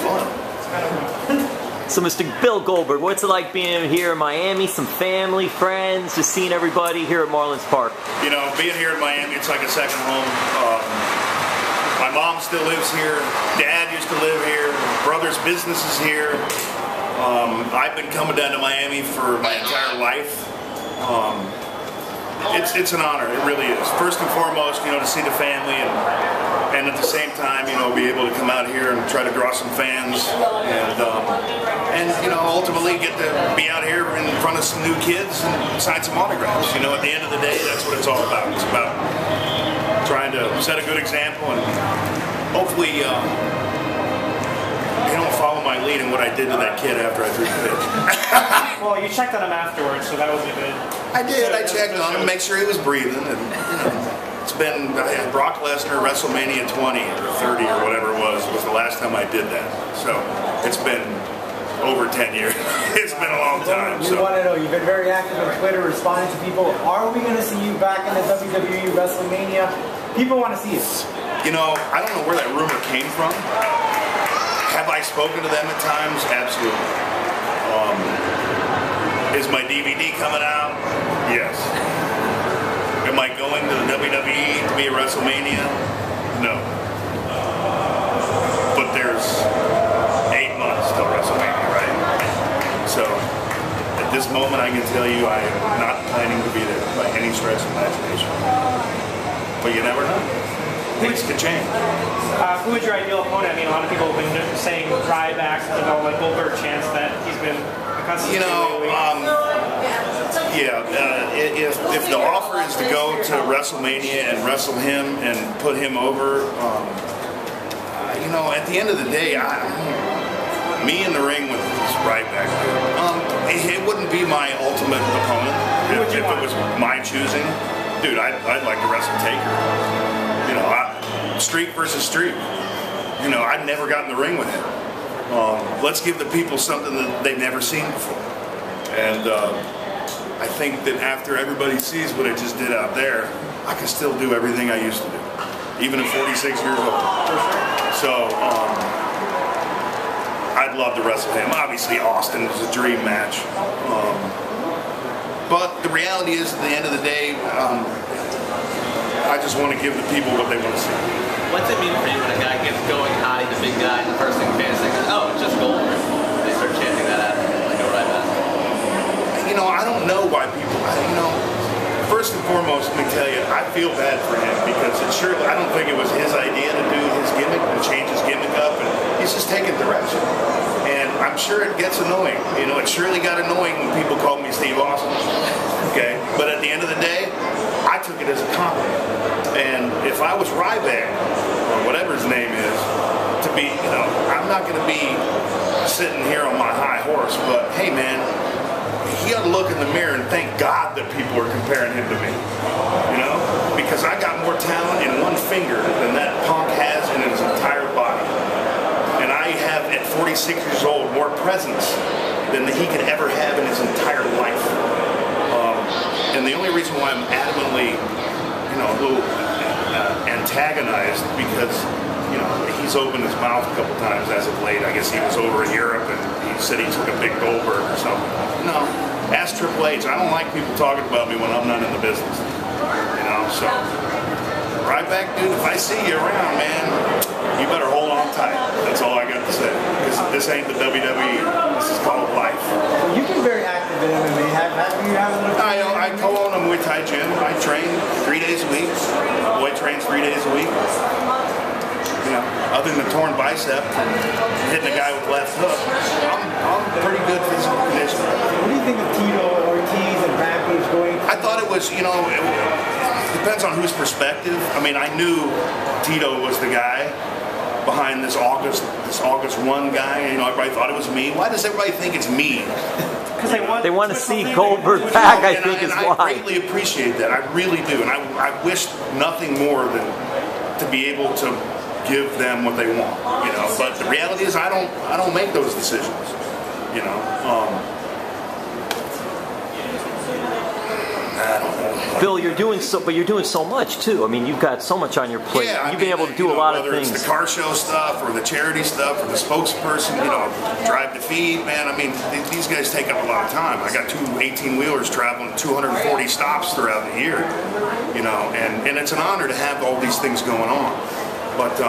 fun. So, Mr. Bill Goldberg, what's it like being here in Miami? Some family, friends, just seeing everybody here at Marlins Park? You know, being here in Miami, it's like a second home. My mom still lives here. Dad used to live here. Brother's business is here. I've been coming down to Miami for my entire life. It's an honor. It really is. First and foremost, you know, to see the family and at the same time, you know, be able to come out here and try to draw some fans and you know, ultimately get to be out here in front of some new kids and sign some autographs. You know, at the end of the day, that's what it's all about. It's about trying to set a good example and hopefully they don't follow my lead in what I did to that kid after I threw the pitch. Well, you checked on him afterwards, so that was a good... I did. I checked on him, make sure he was breathing. And, you know, it's been Brock Lesnar, WrestleMania 20 or 30 or whatever it was the last time I did that. So it's been over 10 years. It's been a long time. We want to know, you've been very active on Twitter, responding to people. Are we going to see you back in the WWE WrestleMania? People want to see you. You know, I don't know where that rumor came from. Have I spoken to them at times? Absolutely. Is my DVD coming out? Yes. Am I going to the WWE to be at WrestleMania? No. But there's 8 months till WrestleMania, right? So, at this moment I can tell you I am not planning to be there by any stretch of imagination. But you never know. Things could change. Who is your ideal opponent? I mean, a lot of people have been saying Ryback, like Goldberg chants that he's been accustomed to. You know, if the offer is to go to WrestleMania and wrestle him and put him over, you know, at the end of the day, me in the ring with this Ryback, it wouldn't be my ultimate opponent if it was my choosing. Dude, I'd like to wrestle Taker. You know, streak versus streak. You know, I've never gotten in the ring with him. Let's give the people something that they've never seen before. And I think that after everybody sees what I just did out there, I can still do everything I used to do, even at 46 years old. So, I'd love to wrestle him. Obviously, Austin is a dream match. But the reality is, at the end of the day, I just want to give the people what they want to see. What's it mean for you when a guy gets going high, the big guy, and the first thing fans think is, oh, it's just Goldberg? They start chanting that out, like a Ryback. You know, I don't know why people, you know, first and foremost, let me tell you, I feel bad for him because I don't think it was his idea to do his gimmick and change his gimmick up, and he's just taking direction. And I'm sure it gets annoying. You know, it surely got annoying when people called me Steve Austin. Okay? But at the end of the day, I took it as a compliment. And if I was Ryback, or whatever his name is, to be, you know, I'm not going to be sitting here on my high horse, but hey man, he ought to look in the mirror and thank God that people are comparing him to me. You know? Because I got more talent in one finger than that punk has in his entire body. And I have, at 46 years old, more presence than he could ever have in his entire life. And the only reason why I'm adamantly, you know, a little antagonized because, you know, he's opened his mouth a couple times as of late. I guess he was over in Europe and he said he took a big Goldberg or something. No, ask Triple H. I don't like people talking about me when I'm not in the business. You know, so Ryback, dude, if I see you around, man, you better hold on tight. That's all I got to say. Because this ain't the WWE. This is called life. Well, you've been very active in MMA. Have you had a little... I co-own a Muay Thai gym. I train 3 days a week. My boy trains 3 days a week. You know, other than the torn bicep from hitting a guy with left hook, I'm pretty good physical condition. What do you think of Tito, Ortiz, and Rampage going? I thought it was, you know, it depends on whose perspective. I mean, I knew Tito was the guy behind this August 1 guy. You know, everybody thought it was me. Why does everybody think it's me? Because they want to see Goldberg back, I think is why. I greatly appreciate that. I really do. And I wish nothing more than to be able to give them what they want. You know, but the reality is I don't make those decisions. You know, I don't know. Bill, you're doing so much too. I mean, you've got so much on your plate. Yeah, You've been able to do a lot of things. Whether it's the car show stuff or the charity stuff or the spokesperson, drive to feed, man. I mean, these guys take up a lot of time. I got 2 18-wheelers traveling 240 stops throughout the year, and it's an honor to have all these things going on. But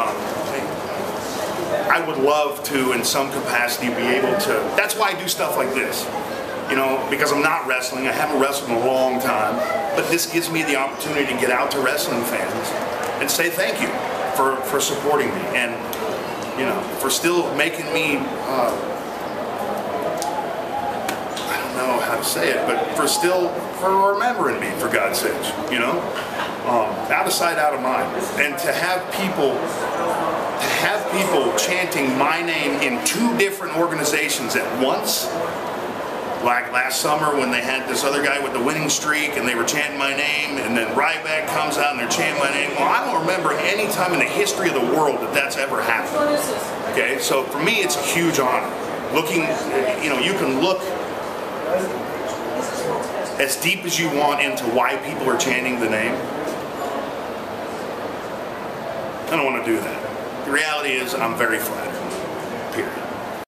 I would love to, in some capacity, be able to. That's why I do stuff like this. Because I'm not wrestling. I haven't wrestled in a long time. But this gives me the opportunity to get out to wrestling fans and say thank you for supporting me and, for still making me, I don't know how to say it, but for remembering me, for God's sakes, out of sight, out of mind. And to have people chanting my name in 2 different organizations at once. Like last summer when they had this other guy with the winning streak and they were chanting my name, and then Ryback comes out and they're chanting my name. Well, I don't remember any time in the history of the world that's ever happened. Okay, so for me it's a huge honor. You can look as deep as you want into why people are chanting the name. I don't want to do that. The reality is I'm very flattered.